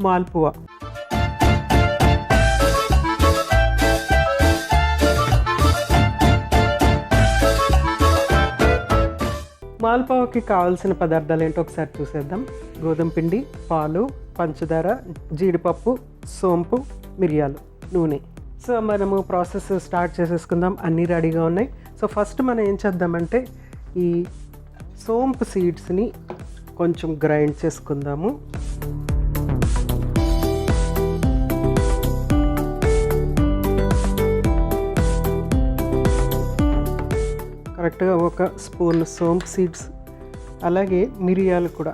మాల్పువా. మాల్పువాకి కావాల్సిన పదార్థాలు ఏంటో ఒకసారి చూసేద్దాం. గోధుమ పిండి, పాలు, పంచదార, జీడిపప్పు, సోంపు, మిరియాలు, నూనె. సో మనము ప్రాసెస్ స్టార్ట్ చేసేసుకుందాం. అన్నీ రెడీగా ఉన్నాయి. సో ఫస్ట్ మనం ఏం చేద్దామంటే ఈ సోంపు సీడ్స్ని కొంచెం గ్రైండ్ చేసుకుందాము. కరెక్ట్గా 1 స్పూన్ సోంపు సీడ్స్, అలాగే మిరియాలు కూడా.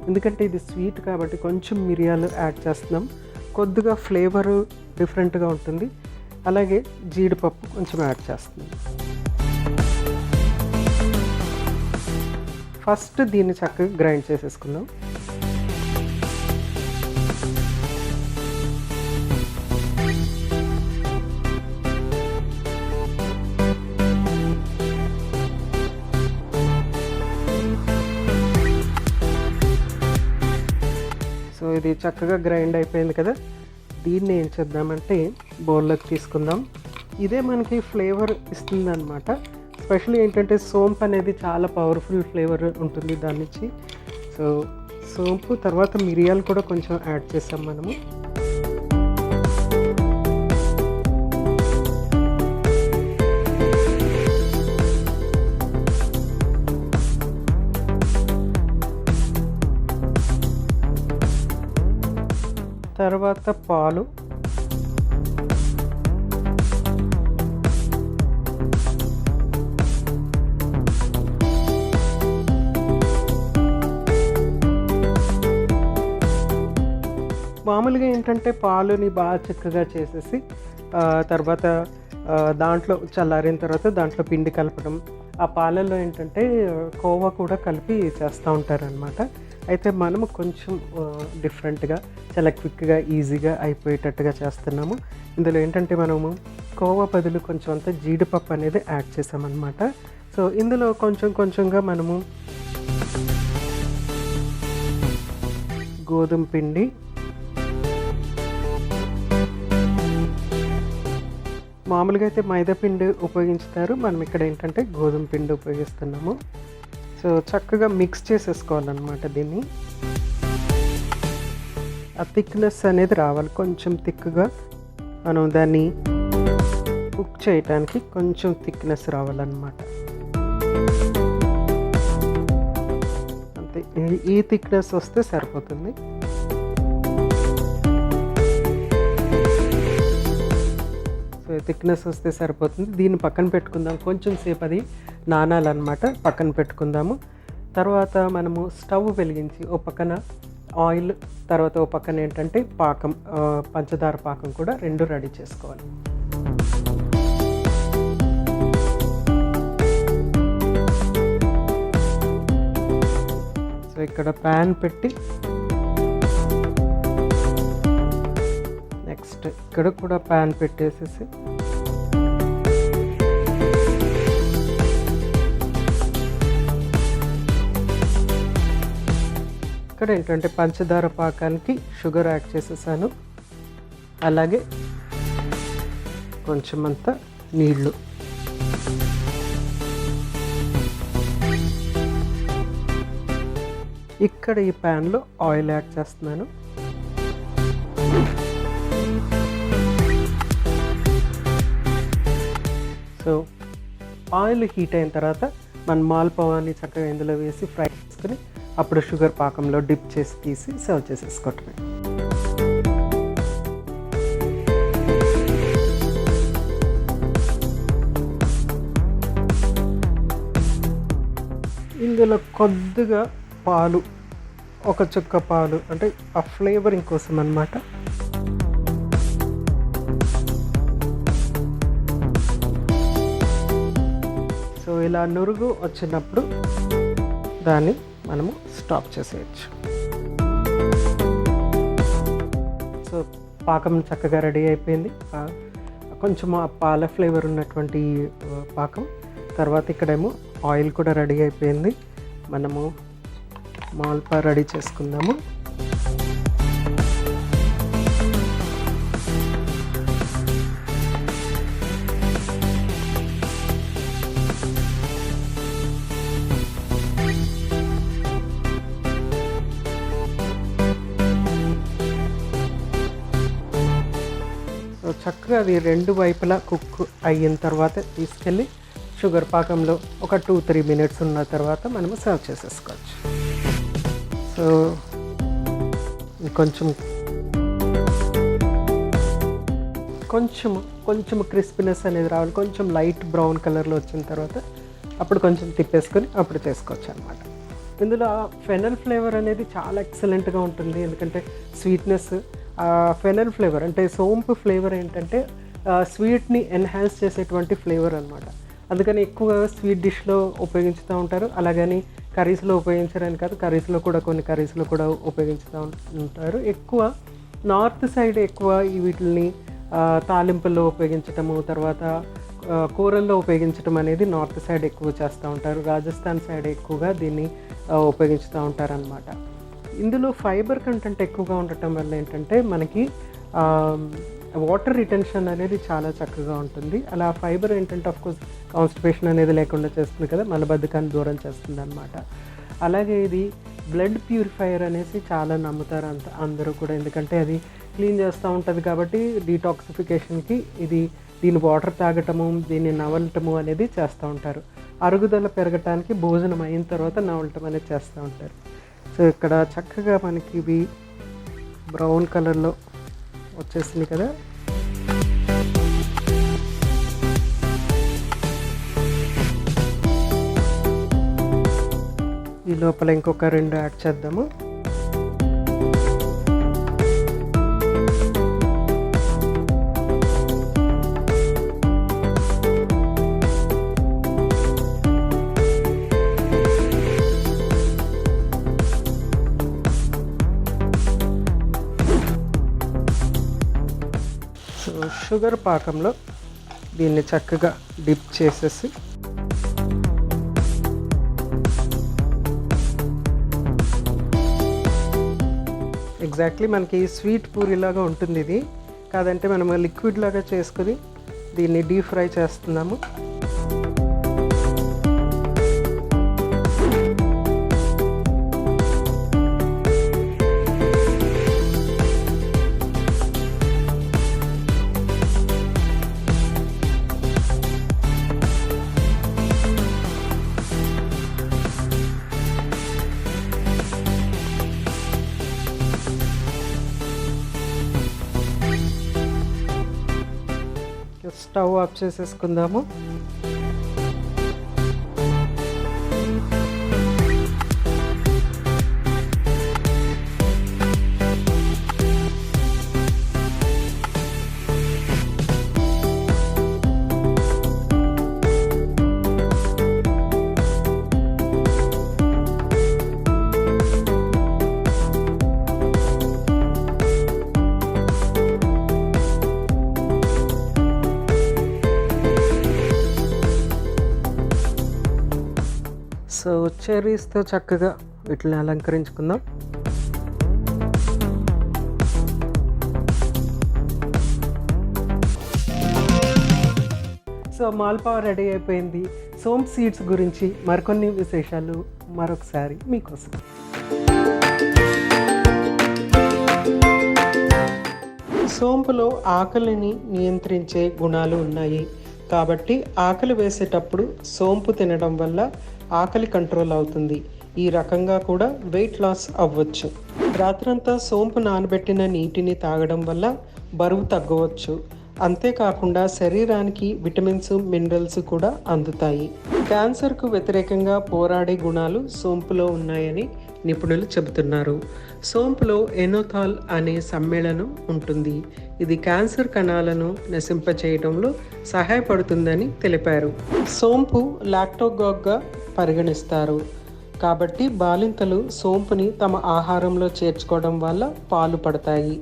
ఎందుకంటే ఇది స్వీట్ కాబట్టి కొంచెం మిరియాలు యాడ్ చేస్తున్నాం. కొద్దిగా ఫ్లేవరు డిఫరెంట్గా ఉంటుంది. అలాగే జీడిపప్పు కొంచెం యాడ్ చేస్తున్నాం. ఫస్ట్ దీన్ని చక్కగా గ్రైండ్ చేసేసుకుందాం. సో ఇది చక్కగా గ్రైండ్ అయిపోయింది కదా. దీన్ని ఏం చేద్దామంటే బౌల్లోకి తీసుకుందాం. ఇదే మనకి ఫ్లేవర్ ఇస్తుంది అనమాట. స్పెషల్లీ ఏంటంటే సోంపు అనేది చాలా పవర్ఫుల్ ఫ్లేవర్ ఉంటుంది దాని నుంచి. సో సోంపు తర్వాత మిరియాలు కూడా కొంచెం యాడ్ చేసాం మనము. తర్వాత పాలు, మామూలుగా ఏంటంటే పాలుని బాగా చిక్కగా చేసేసి తర్వాత దాంట్లో చల్లారిన తర్వాత దాంట్లో పిండి కలపడం. ఆ పాలల్లో ఏంటంటే కోవా కూడా కలిపి చేస్తూ ఉంటారనమాట. అయితే మనము కొంచెం డిఫరెంట్గా చాలా క్విక్గా ఈజీగా అయిపోయేటట్టుగా చేస్తున్నాము. ఇందులో ఏంటంటే మనము కోవా బదులు కొంచెం అంతా జీడిపప్పు అనేది యాడ్ చేసామన్నమాట. సో ఇందులో కొంచెం కొంచెంగా మనము గోధుమ పిండి, మామూలుగా అయితే మైదా పిండి ఉపయోగించుతారు. మనం ఇక్కడ ఏంటంటే గోధుమ పిండి ఉపయోగిస్తున్నాము. సో చక్కగా మిక్స్ చేసేసుకోవాలన్నమాట దీన్ని. ఆ థిక్నెస్ అనేది రావాలి. కొంచెం థిక్గా మనం దాన్ని కుక్ చేయడానికి కొంచెం థిక్నెస్ రావాలన్నమాట. అంతే, ఈ థిక్నెస్ వస్తే సరిపోతుంది. సో థిక్నెస్ వస్తే సరిపోతుంది. దీన్ని పక్కన పెట్టుకుందాం. కొంచెం సేపు అది నానాలన్నమాట. పక్కన పెట్టుకుందాము. తర్వాత మనము స్టవ్ వెలిగించి ఓ పక్కన ఆయిల్, తర్వాత ఓ పక్కన ఏంటంటే పాకం, పంచదార పాకం కూడా రెండు రెడీ చేసుకోవాలి. సో ఇక్కడ ప్యాన్ పెట్టి నెక్స్ట్ ఇక్కడ కూడా ప్యాన్ పెట్టేసేసి ఇక్కడ ఏంటంటే పంచదార పాకానికి షుగర్ యాడ్ చేసేసాను. అలాగే కొంచెం అంతా నీళ్ళు. ఇక్కడ ఈ ప్యాన్లో ఆయిల్ యాడ్ చేస్తున్నాను. సో ఆయిల్ హీట్ అయిన తర్వాత మన మాల్పువాని చక్కగా ఇందులో వేసి ఫ్రై చేసుకుని అప్పుడు షుగర్ పాకంలో డిప్ చేసి తీసి సర్వ్ చేసేసుకోవటమే. ఇందులో కొద్దిగా పాలు, ఒక చుక్క పాలు, అంటే ఆ ఫ్లేవరింగ్ కోసం అన్నమాట. సో ఇలా నురుగు వచ్చినప్పుడు దాన్ని మనము స్టాప్ చేసేయచ్చు. సో పాకం చక్కగా రెడీ అయిపోయింది. కొంచెం ఆ పాల ఫ్లేవర్ ఉన్నటువంటి పాకం. తర్వాత ఇక్కడేమో ఆయిల్ కూడా రెడీ అయిపోయింది. మనము మాల్పా రెడీ చేసుకుందాము. సో చక్కగా అది 2 వైపులా కుక్ అయిన తర్వాత తీసుకెళ్ళి షుగర్ పాకంలో ఒక 2-3 మినిట్స్ ఉన్న తర్వాత మనము సర్వ్ చేసేసుకోవచ్చు. సో కొంచెం కొంచెం క్రిస్పీనెస్ అనేది రావాలి. కొంచెం లైట్ బ్రౌన్ కలర్లో వచ్చిన తర్వాత అప్పుడు కొంచెం తిప్పేసుకొని అప్పుడు చేసుకోవచ్చు అనమాట. ఇందులో ఫెనల్ ఫ్లేవర్ అనేది చాలా ఎక్సలెంట్గా ఉంటుంది. ఎందుకంటే స్వీట్నెస్, ఫెనల్ ఫ్లేవర్ అంటే సోంపు ఫ్లేవర్ ఏంటంటే స్వీట్ని ఎన్హాన్స్ చేసేటువంటి ఫ్లేవర్ అనమాట. అందుకని ఎక్కువగా స్వీట్ డిష్లో ఉపయోగించుతూ ఉంటారు. అలాగని కర్రీస్లో ఉపయోగించడానికి కాదు, కొన్ని కర్రీస్లో కూడా ఉపయోగించుతూ ఉంటారు. ఎక్కువ నార్త్ సైడ్ ఎక్కువ ఈ వీటిని తాలింపుల్లో ఉపయోగించటము, తర్వాత కూరల్లో ఉపయోగించడం అనేది నార్త్ సైడ్ ఎక్కువ చేస్తూ ఉంటారు. రాజస్థాన్ సైడ్ ఎక్కువగా దీన్ని ఉపయోగించుతూ ఉంటారనమాట. ఇందులో ఫైబర్ కంటెంట్ ఎక్కువగా ఉండటం వల్ల ఏంటంటే మనకి వాటర్ రిటెన్షన్ అనేది చాలా చక్కగా ఉంటుంది. అలా ఫైబర్ ఏంటంటే ఆఫ్కోర్స్ కాన్స్టిపేషన్ అనేది లేకుండా చేస్తుంది కదా, మలబద్ధకాన్ని దూరం చేస్తుంది అనమాట. అలాగే ఇది బ్లడ్ ప్యూరిఫైయర్ అనేసి చాలా నమ్ముతారు అందరూ కూడా. ఎందుకంటే అది క్లీన్ చేస్తూ ఉంటుంది కాబట్టి డీటాక్సిఫికేషన్కి దీని వాటర్ తాగటము, దీన్ని నవలటము అనేది చేస్తూ ఉంటారు. అరుగుదల పెరగటానికి భోజనం అయిన తర్వాత నవలటం అనేది చేస్తూ ఉంటారు. సో ఇక్కడ చక్కగా మనకి ఇవి బ్రౌన్ కలర్లో వచ్చేసింది కదా. ఈ లోపల ఇంకొక 2 యాడ్ చేద్దాము. షుగర్ పాకంలో దీన్ని చక్కగా డిప్ చేసేసి ఎగ్జాక్ట్లీ మనకి స్వీట్ పూరిలాగా ఉంటుంది. ఇది కాదంటే మనం లిక్విడ్ లాగా చేసుకుని దీన్ని డీప్ ఫ్రై చేస్తున్నాము. స్టవ్ ఆఫ్ చేసేసుకుందాము. సో చెర్రీస్తో చక్కగా వీటిని అలంకరించుకుందాం. సో మాల్పా రెడీ అయిపోయింది. సోంపు సీడ్స్ గురించి మరికొన్ని విశేషాలు మరొకసారి మీకోసం. సోంపులో ఆకలిని నియంత్రించే గుణాలు ఉన్నాయి కాబట్టి ఆకలి వేసేటప్పుడు సోంపు తినడం వల్ల ఆకలి కంట్రోల్ అవుతుంది. ఈ రకంగా కూడా వెయిట్ లాస్ అవ్వచ్చు. రాత్రంతా సోంపు నానబెట్టిన నీటిని తాగడం వల్ల బరువు తగ్గవచ్చు. అంతేకాకుండా శరీరానికి విటమిన్స్, మినరల్స్ కూడా అందుతాయి. క్యాన్సర్కు వ్యతిరేకంగా పోరాడే గుణాలు సోంపులో ఉన్నాయని నిపుణులు చెబుతున్నారు. సోంపులో ఎనోథాల్ అనే సమ్మేళనం ఉంటుంది. ఇది క్యాన్సర్ కణాలను నశింపచేయడంలో సహాయపడుతుందని తెలిపారు. సోంపు లాక్టోగాగ్గా పరిగణిస్తారు కాబట్టి బాలింతలు సోంపుని తమ ఆహారంలో చేర్చుకోవడం వల్ల పాలు పడతాయి.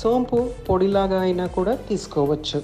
సోంపు పొడిలాగా అయినా కూడా తీసుకోవచ్చు.